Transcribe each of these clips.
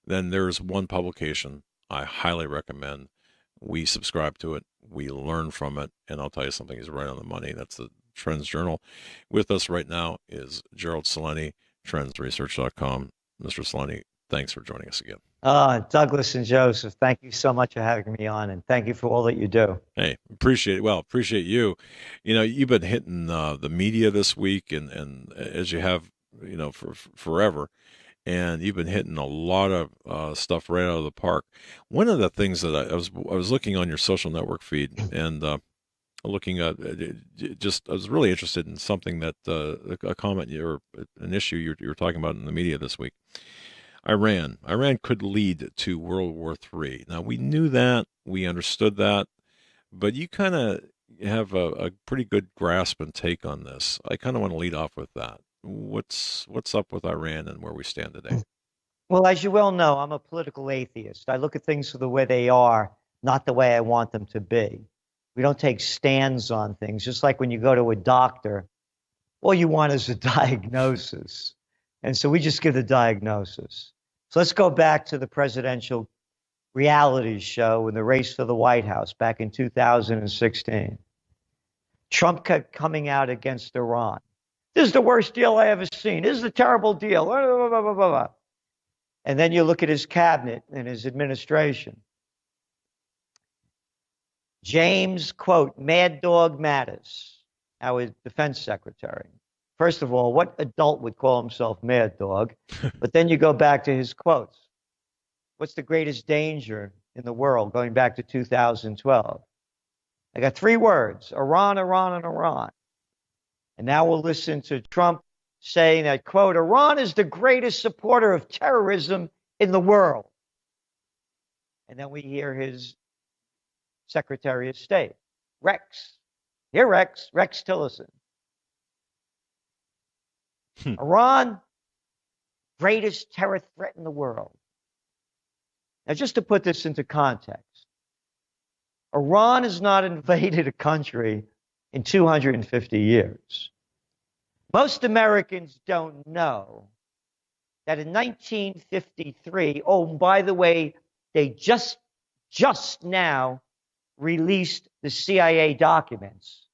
then there's one publication I highly recommend. We subscribe to it, we learn from it, and I'll tell you something, he's right on the money. That's the Trends Journal. With us right now is Gerald Celente, trendsresearch.com. Mr. Celente, thanks for joining us again. Douglas and Joseph, thank you so much for having me on, and thank you for all that you do. Hey, appreciate it. Well, appreciate you. You know, you've been hitting the media this week, and as you have, for forever, and you've been hitting a lot of stuff right out of the park. One of the things that I was looking on your social network feed and looking at I was really interested in something that a comment or an issue you were talking about in the media this week. Iran could lead to World War III. Now, we knew that, we understood that, but you kind of have a pretty good grasp and take on this. I kind of want to lead off with that. What's up with Iran and where we stand today? Well, as you well know, I'm a political atheist. I look at things for the way they are, not the way I want them to be. We don't take stands on things. Just like when you go to a doctor, all you want is a diagnosis. And so we just give the diagnosis. So let's go back to the presidential reality show in the race for the White House back in 2016. Trump kept coming out against Iran. This is the worst deal I ever seen. This is a terrible deal. Blah, blah, blah, blah. And then you look at his cabinet and his administration. James, quote, Mad Dog Mattis, our defense secretary. First of all, what adult would call himself Mad Dog? But then you go back to his quotes. What's the greatest danger in the world going back to 2012? I got three words: Iran, Iran, and Iran. And now we'll listen to Trump saying that, quote, Iran is the greatest supporter of terrorism in the world. And then we hear his Secretary of State, Rex. Here, Rex Tillerson. Iran, greatest terror threat in the world. Now, just to put this into context, Iran has not invaded a country in 250 years. Most Americans don't know that in 1953, oh, by the way, they just now released the CIA documents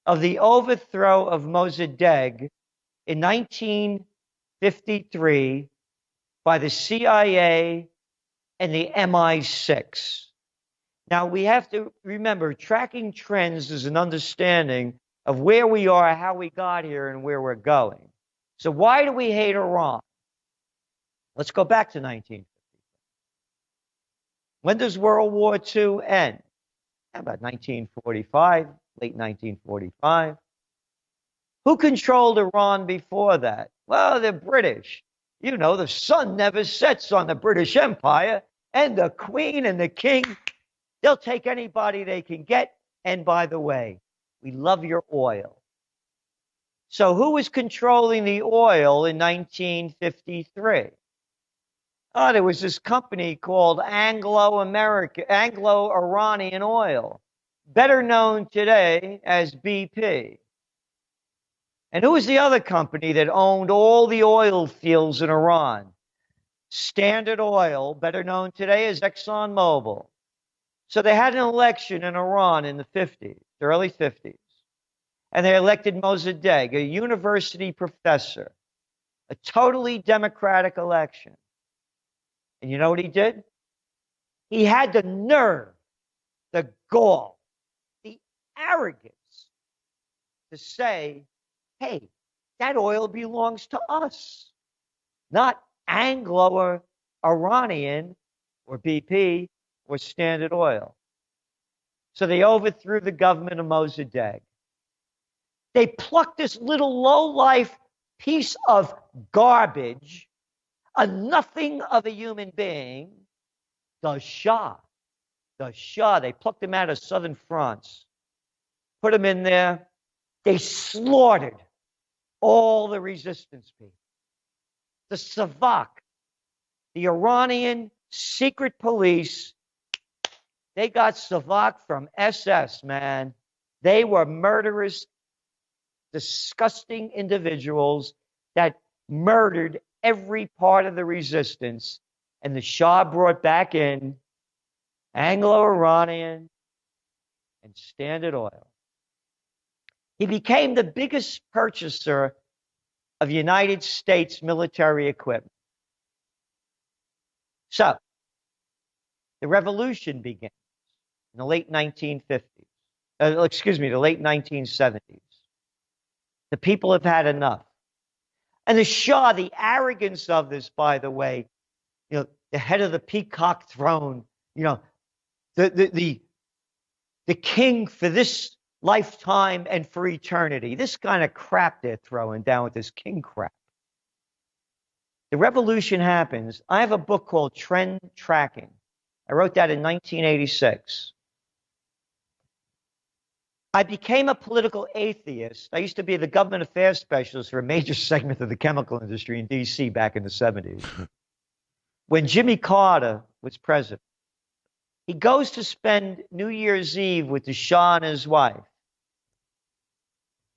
of the overthrow of Mossadegh in 1953 by the CIA and the MI6. Now, we have to remember, tracking trends is an understanding of where we are, how we got here, and where we're going. So why do we hate Iran? Let's go back to 1950. When does World War II end? About 1945, late 1945. Who controlled Iran before that? Well, the British. You know, the sun never sets on the British Empire, and the Queen and the King, they'll take anybody they can get. And by the way, we love your oil. So who was controlling the oil in 1953? Oh, there was this company called Anglo-Iranian Oil, better known today as BP. And who was the other company that owned all the oil fields in Iran? Standard Oil, better known today as ExxonMobil. So they had an election in Iran in the 50s, the early 50s. And they elected Mossadegh, a university professor, a totally democratic election. And you know what he did? He had the nerve, the gall, the arrogance to say, hey, that oil belongs to us, not Anglo or Iranian or BP or Standard Oil. So they overthrew the government of Mossadegh. They plucked this little low-life piece of garbage, a nothing of a human being, the Shah. They plucked him out of southern France, put him in there. They slaughtered all the resistance people. The Savak, the Iranian secret police, they got Savak from SS, man. They were murderous, disgusting individuals that murdered every part of the resistance. and the Shah brought back in Anglo-Iranian and Standard Oil. He became the biggest purchaser of United States military equipment. So, the revolution begins in the late 1950s. The late 1970s. The people have had enough. And the Shah, the arrogance of this, by the way, the head of the peacock throne, the king for this lifetime and for eternity. This kind of crap they're throwing down with this king crap. The revolution happens. I have a book called Trend Tracking. I wrote that in 1986. I became a political atheist. I used to be the government affairs specialist for a major segment of the chemical industry in D.C. back in the 70s. When Jimmy Carter was president, he goes to spend New Year's Eve with the Shah and his wife,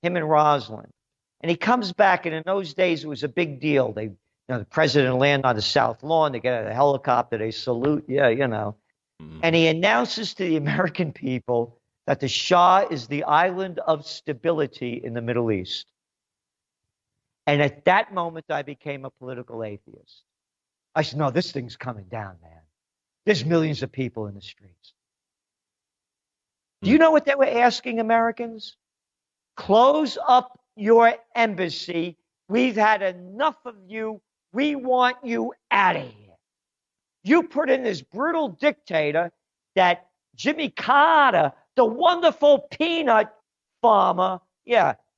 him and Rosalind. And he comes back, and in those days, it was a big deal. The president landed on the South Lawn, they get out of the helicopter, they salute, And he announces to the American people that the Shah is the island of stability in the Middle East. And at that moment, I became a political atheist. I said, no, this thing's coming down, man. There's millions of people in the streets. Do you know what they were asking Americans? Close up your embassy. We've had enough of you. We want you out of here. You put in this brutal dictator that Jimmy Carter, the wonderful peanut farmer,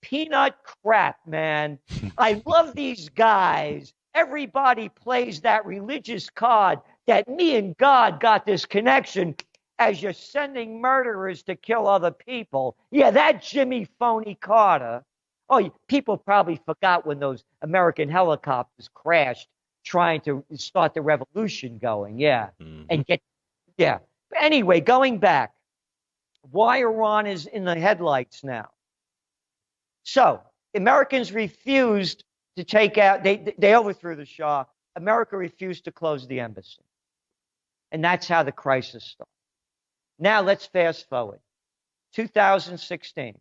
peanut crap, man. I love these guys. Everybody plays that religious card that me and God got this connection as you're sending murderers to kill other people. Yeah, that Jimmy Phony Carter. Oh, people probably forgot when those American helicopters crashed trying to start the revolution going. And but anyway, going back, why Iran is in the headlights now. So, Americans refused to take out, they overthrew the Shah. America refused to close the embassy. And that's how the crisis started. Now let's fast forward. 2016.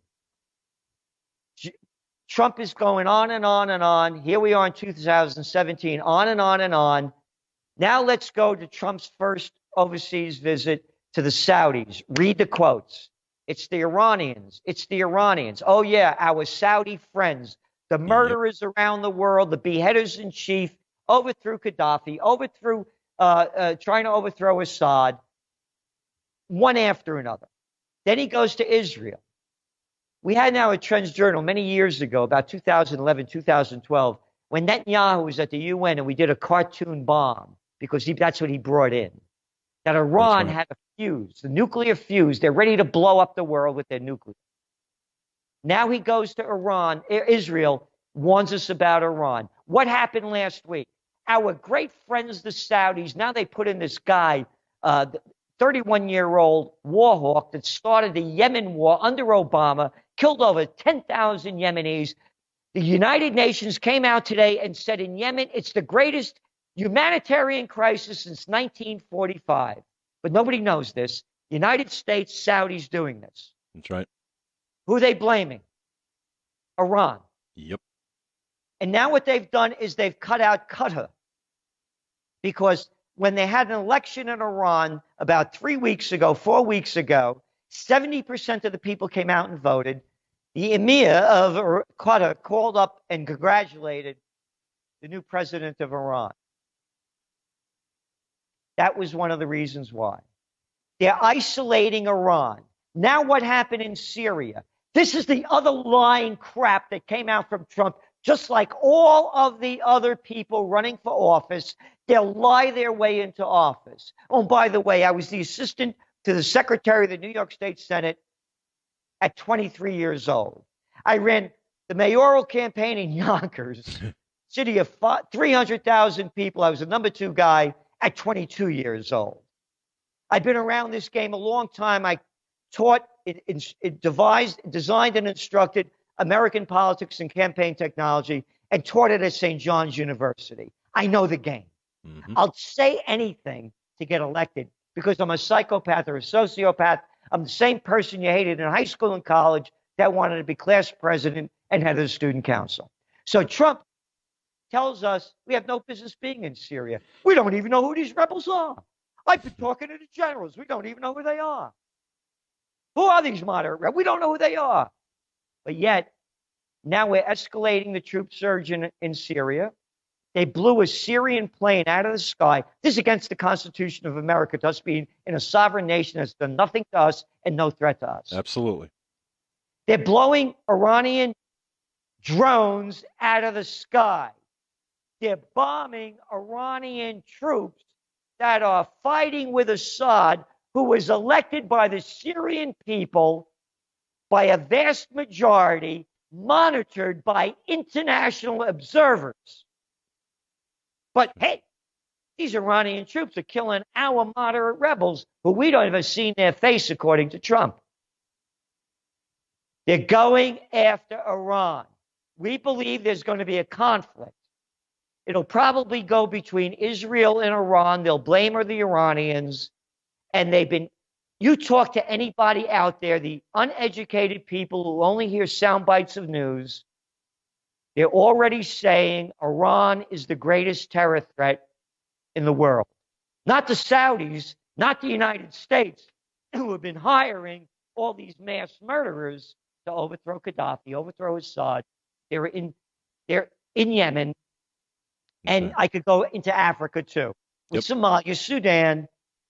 Trump is going on and on and on. Here we are in 2017, on and on and on. Now let's go to Trump's first overseas visit to the Saudis. Read the quotes. It's the Iranians. It's the Iranians. Oh, yeah, our Saudi friends, the murderers around the world, the beheaders in chief, overthrew Gaddafi, trying to overthrow Assad, one after another. Then he goes to Israel. We had now a Trends Journal many years ago, about 2011, 2012, when Netanyahu was at the UN and we did a cartoon bomb because that's what he brought in. That Iran had a fuse, the nuclear fuse. They're ready to blow up the world with their nuclear. Now he goes to Israel, warns us about Iran. What happened last week? Our great friends, the Saudis, now they put in this guy, 31-year-old war hawk that started the Yemen war under Obama, killed over 10,000 Yemenis. The United Nations came out today and said in Yemen, it's the greatest humanitarian crisis since 1945. But nobody knows this. United States, Saudis doing this. That's right. Who are they blaming? Iran. Yep. And now what they've done is they've cut out Qatar. Because when they had an election in Iran about 4 weeks ago, 70% of the people came out and voted. The emir of Qatar called up and congratulated the new president of Iran. That was one of the reasons why. They're isolating Iran. Now what happened in Syria? This is the other lying crap that came out from Trump. Just like all of the other people running for office, they'll lie their way into office. Oh, by the way, I was the assistant to the secretary of the New York State Senate at 23 years old. I ran the mayoral campaign in Yonkers, city of 300,000 people. I was the number 2 guy at 22 years old. I've been around this game a long time. I taught, designed and instructed American politics and campaign technology and taught it at St. John's University. I know the game. Hmm. I'll say anything to get elected because I'm a psychopath or a sociopath. I'm the same person you hated in high school and college that wanted to be class president and head of the student council. So Trump tells us we have no business being in Syria. We don't even know who these rebels are. I've been talking to the generals. We don't even know who they are. Who are these moderate rebels? We don't know who they are. But yet, now we're escalating the troop surge in Syria. They blew a Syrian plane out of the sky. This is against the Constitution of America, to us being in a sovereign nation that's done nothing to us and no threat to us. Absolutely. They're blowing Iranian drones out of the sky. They're bombing Iranian troops that are fighting with Assad, who was elected by the Syrian people by a vast majority, monitored by international observers. But hey, these Iranian troops are killing our moderate rebels who we don't even see their face, according to Trump. They're going after Iran. We believe there's going to be a conflict. It'll probably go between Israel and Iran. They'll blame the Iranians. And you talk to anybody out there, the uneducated people who only hear sound bites of news, they're already saying Iran is the greatest terror threat in the world. Not the Saudis, not the United States, who have been hiring all these mass murderers to overthrow Gaddafi, overthrow Assad. They're in Yemen. And Okay. I could go into Africa too, with Yep. Somalia, Sudan,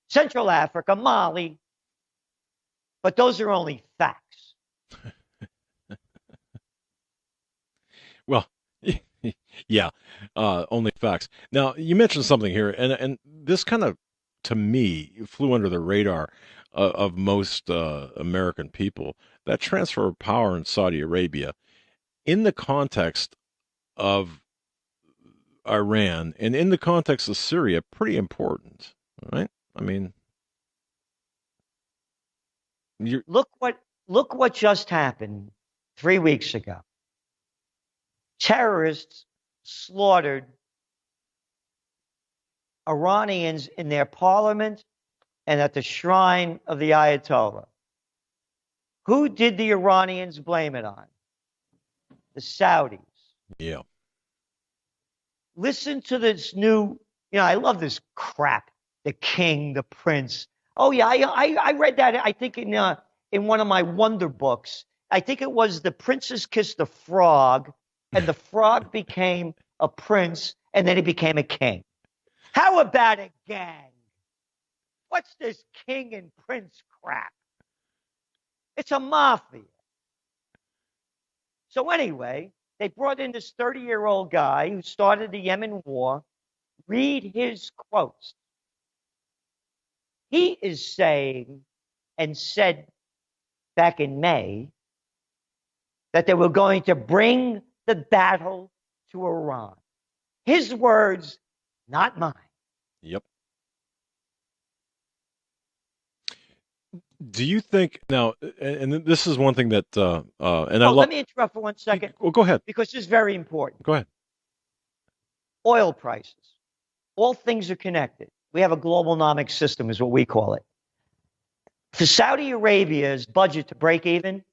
Central Africa, Mali. But those are only facts. Well, yeah, only facts. Now, you mentioned something here, and this kind of, to me, flew under the radar of most American people. That transfer of power in Saudi Arabia, in the context of Iran and in the context of Syria, pretty important, right? I mean, you're Look what just happened 3 weeks ago. Terrorists slaughtered Iranians in their parliament and at the shrine of the Ayatollah. Who did the Iranians blame it on? The Saudis. yeah, Listen to this new, I love this crap. The king, the prince. Oh yeah, I read that. I think in one of my wonder books. I think it was the princess kissed the frog, and the frog became a prince, and then he became a king. How about a gang? What's this king and prince crap? It's a mafia. So anyway, they brought in this 30-year-old guy who started the Yemen war. Read his quotes. He is saying and said back in May that they were going to bring the battle to Iran. His words, not mine. yep. Do you think now? And this is one thing that, and I Oh, love. let me interrupt for 1 second Well, go ahead. because this is very important. Go ahead. Oil prices. All things are connected. We have a globalnomic system, is what we call it. For Saudi Arabia's budget to break even,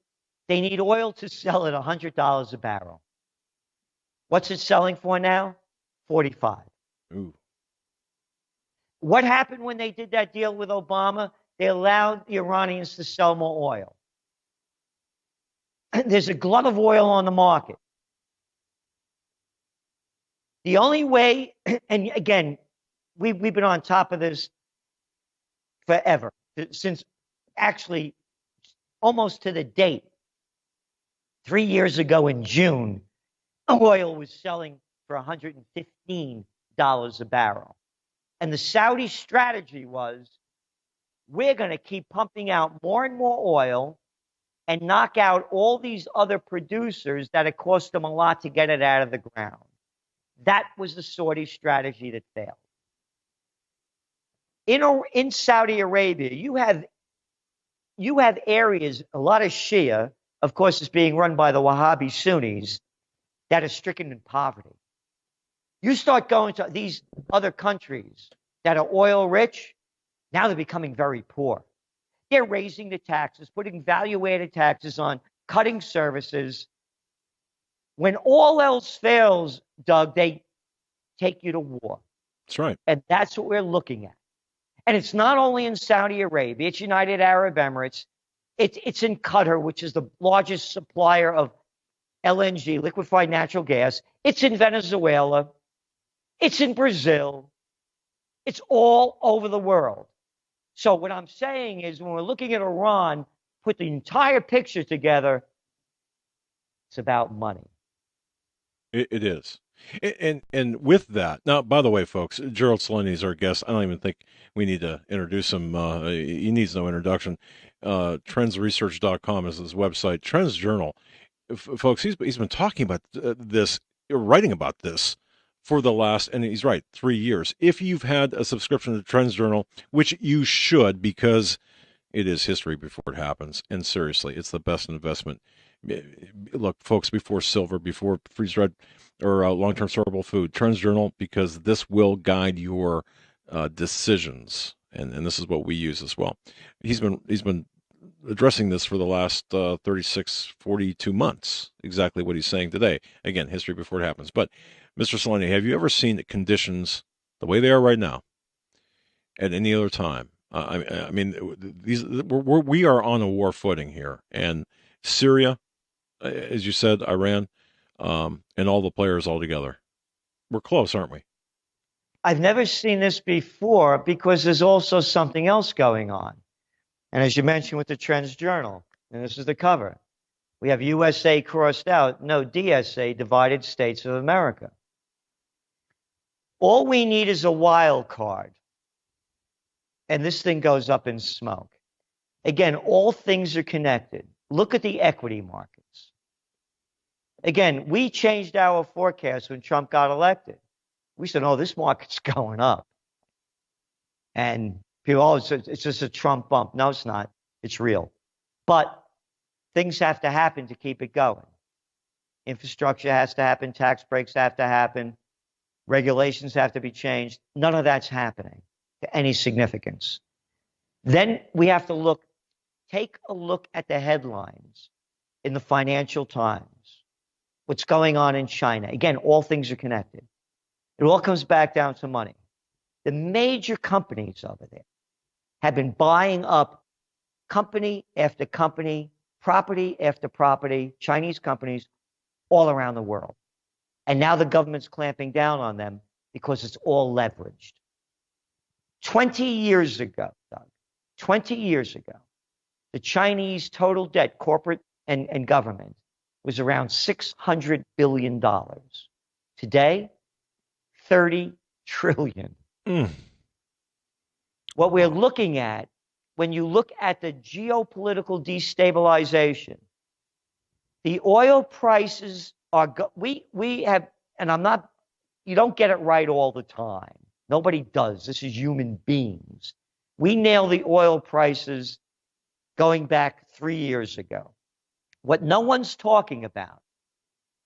they need oil to sell at $100 a barrel. What's it selling for now? 45. Ooh. What happened when they did that deal with Obama? They allowed the Iranians to sell more oil. There's a glut of oil on the market. The only way, and again, we've been on top of this forever, since actually almost to the date. 3 years ago in June, oil was selling for $115 a barrel. And the Saudi strategy was, we're going to keep pumping out more and more oil and knock out all these other producers that it cost them a lot to get it out of the ground. That was the Saudi strategy that failed. In Saudi Arabia, you have areas, a lot of Shia, of course, is being run by the Wahhabi Sunnis, that are stricken in poverty. You start going to these other countries that are oil rich, now they're becoming very poor. They're raising the taxes, putting value-added taxes on, cutting services. When all else fails, Doug, they take you to war. That's right. And that's what we're looking at. And it's not only in Saudi Arabia, it's United Arab Emirates. It's in Qatar, which is the largest supplier of LNG, liquefied natural gas. It's in Venezuela. It's in Brazil. It's all over the world. So what I'm saying is when we're looking at Iran, put the entire picture together, it's about money. It is. And with that, now, by the way, folks, Gerald Celente is our guest. I don't even think we need to introduce him. He needs no introduction. Trendsresearch.com is his website. Trends Journal. Folks, he's been talking about this, writing about this for the last, and he's right, 3 years. If you've had a subscription to Trends Journal, which you should, because it is history before it happens, and seriously, it's the best investment. Look, folks, before silver, before freeze-dried or long-term storable food, Trends Journal, because this will guide your decisions, and this is what we use as well. He's been addressing this for the last 36, 42 months, exactly what he's saying today. Again, history before it happens. But, Mr. Celente, have you ever seen conditions the way they are right now at any other time? I mean, we are on a war footing here, and Syria, as you said, Iran, and all the players all together. We're close, aren't we? I've never seen this before because there's also something else going on. And as you mentioned with the Trends Journal, and this is the cover, we have USA crossed out, no DSA, Divided States of America. All we need is a wild card. And this thing goes up in smoke. Again, all things are connected. Look at the equity markets. Again, we changed our forecast when Trump got elected. We said, oh, this market's going up. And people always say, it's just a Trump bump. No, it's not. It's real. But things have to happen to keep it going. Infrastructure has to happen. Tax breaks have to happen. Regulations have to be changed. None of that's happening to any significance. Then we have to take a look at the headlines in the Financial Times. What's going on in China? Again, all things are connected. It all comes back down to money. The major companies over there have been buying up company after company, property after property, Chinese companies all around the world. And now the government's clamping down on them because it's all leveraged. 20 years ago, Doug, 20 years ago, the Chinese total debt, corporate and government, was around $600 billion. Today, $30 trillion. What we're looking at, when you look at the geopolitical destabilization, the oil prices are, we have, and I'm not, you don't get it right all the time. Nobody does. This is human beings. We nailed the oil prices going back 3 years ago. What no one's talking about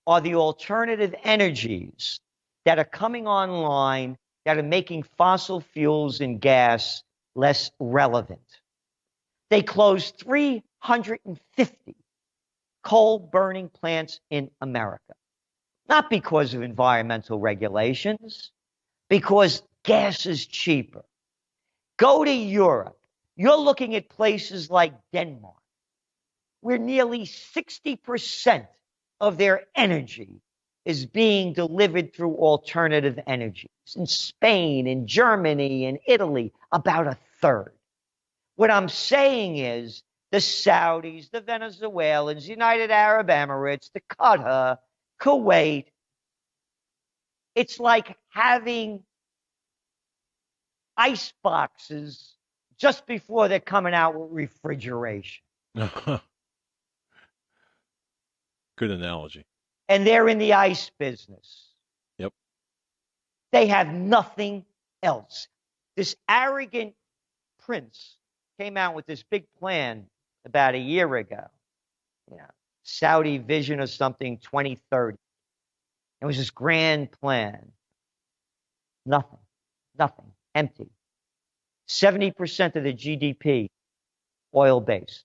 are the alternative energies that are coming online that are making fossil fuels and gas less relevant. They closed 350 coal-burning plants in America. Not because of environmental regulations, because gas is cheaper. Go to Europe. You're looking at places like Denmark, where nearly 60% of their energy is being delivered through alternative energies. In Spain, in Germany, in Italy, about a third. What I'm saying is the Saudis, the Venezuelans, United Arab Emirates, the Qatar, Kuwait, it's like having ice boxes just before they're coming out with refrigeration. Good analogy. And they're in the ice business. Yep. They have nothing else. This arrogant prince came out with this big plan about a year ago. Saudi Vision or something, 2030. It was this grand plan. Nothing. Nothing. Empty. 70% of the GDP, oil-based.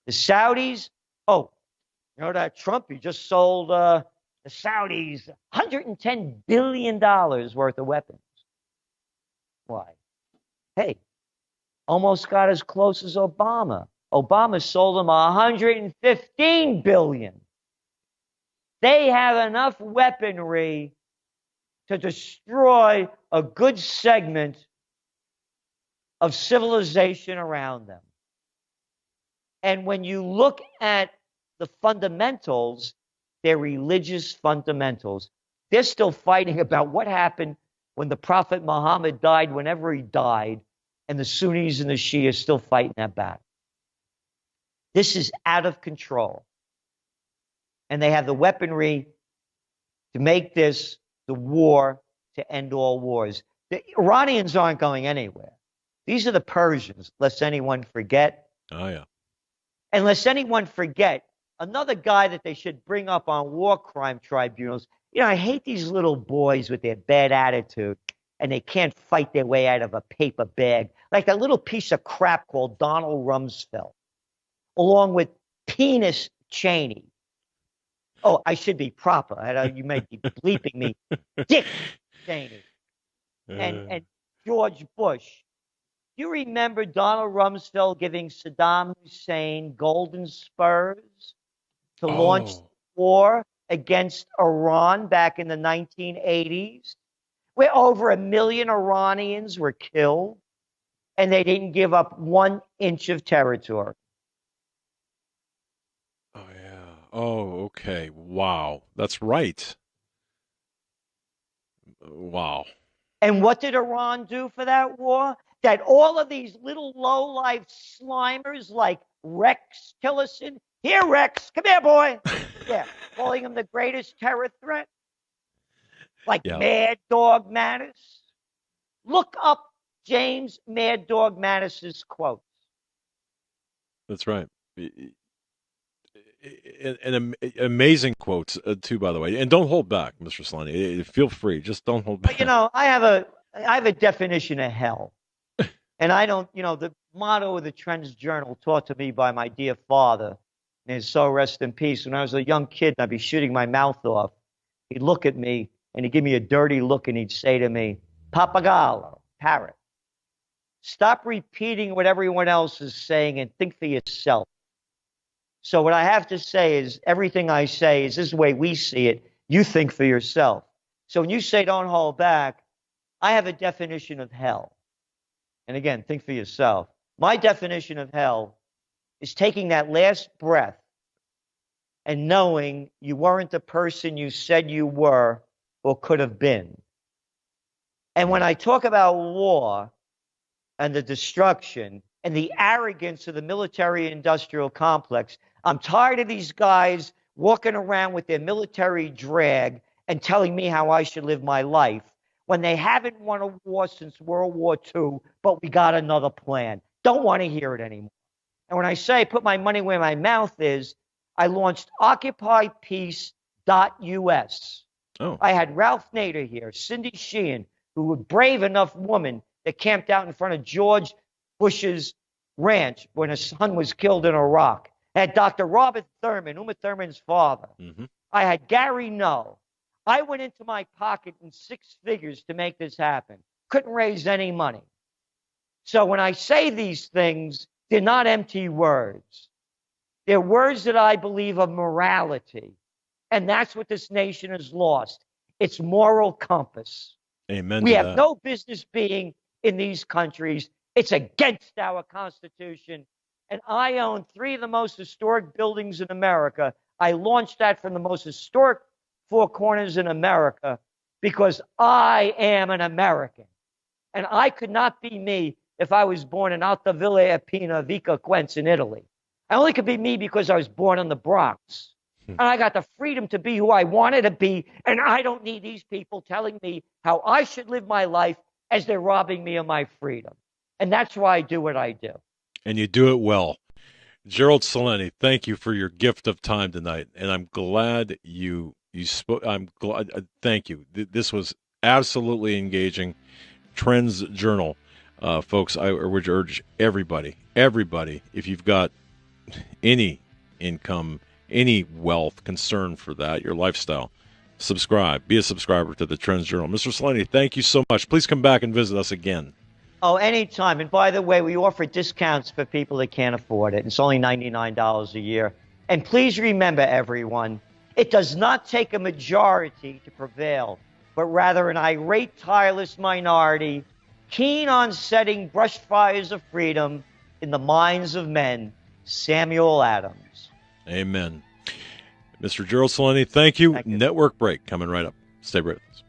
The Saudis, oh, you know that Trump, he just sold the Saudis $110 billion worth of weapons. Why? Hey, almost got as close as Obama. Obama sold them $115 billion. They have enough weaponry to destroy a good segment of civilization around them. And when you look at the fundamentals, they're religious fundamentals. They're still fighting about what happened when the Prophet Muhammad died, whenever he died, and the Sunnis and the Shias still fighting that battle. This is out of control. And they have the weaponry to make this the war to end all wars. The Iranians aren't going anywhere. These are the Persians, lest anyone forget. Oh, yeah. And lest anyone forget, another guy that they should bring up on war crime tribunals. You know, I hate these little boys with their bad attitude, and they can't fight their way out of a paper bag. Like that little piece of crap called Donald Rumsfeld, along with Penis Cheney. Oh, I should be proper. You may be bleeping me. Dick Cheney. And George Bush. Do you remember Donald Rumsfeld giving Saddam Hussein golden spurs to launch the war against Iran back in the 1980s, where over 1 million Iranians were killed, and they didn't give up 1 inch of territory? Oh, yeah. Oh, okay. Wow. That's right. Wow. And what did Iran do for that war? That all of these little low-life slimers like Rex Tillerson, here, Rex, come here, boy. Yeah, calling him the greatest terror threat. Like Mad Dog Mattis. Look up James Mad Dog Mattis's quotes. That's right. And amazing quotes, too, by the way. And don't hold back, Mr. Celente. Feel free. Just don't hold back. But, you know, I have a definition of hell. And I don't, you know, the motto of the Trends Journal taught to me by my dear father, and his soul rest in peace. When I was a young kid, I'd be shooting my mouth off. He'd look at me, and he'd give me a dirty look, and he'd say to me, Papagallo, parrot, stop repeating what everyone else is saying and think for yourself. So what I have to say is everything I say is this is the way we see it. You think for yourself. So when you say don't hold back, I have a definition of hell. And again, think for yourself. My definition of hell is taking that last breath and knowing you weren't the person you said you were or could have been. And when I talk about war and the destruction and the arrogance of the military-industrial complex, I'm tired of these guys walking around with their military drag and telling me how I should live my life when they haven't won a war since World War II, but we got another plan. Don't want to hear it anymore. And when I say put my money where my mouth is, I launched OccupyPeace.us. Oh. I had Ralph Nader here, Cindy Sheehan, who was a brave enough woman that camped out in front of George Bush's ranch when his son was killed in Iraq. I had Dr. Robert Thurman, Uma Thurman's father. Mm-hmm. I had Gary Null. I went into my pocket in 6 figures to make this happen. Couldn't raise any money. So when I say these things, they're not empty words. They're words that I believe of morality. And that's what this nation has lost. Its moral compass. Amen. We have no business being in these countries. It's against our Constitution. And I own 3 of the most historic buildings in America. I launched that from the most historic 4 corners in America because I am an American. And I could not be me if I was born in Altavilla Appena, Vica Quenz in Italy. I only could be me because I was born in the Bronx. And I got the freedom to be who I wanted to be. And I don't need these people telling me how I should live my life as they're robbing me of my freedom. And that's why I do what I do. And you do it well. Gerald Celente, thank you for your gift of time tonight. And I'm glad you spoke. I'm glad. Thank you. This was absolutely engaging. Trends Journal. Folks, I would urge everybody, if you've got any income, any wealth, concern for that, your lifestyle, subscribe. Be a subscriber to the Trends Journal. Mr. Celente, thank you so much. Please come back and visit us again. Oh, anytime. And by the way, we offer discounts for people that can't afford it. It's only $99 a year. And please remember, everyone, it does not take a majority to prevail, but rather an irate, tireless minority, keen on setting brush fires of freedom in the minds of men. Samuel Adams. Amen. Mr. Gerald Celente, thank you. Thank you. Network break coming right up. Stay right with us.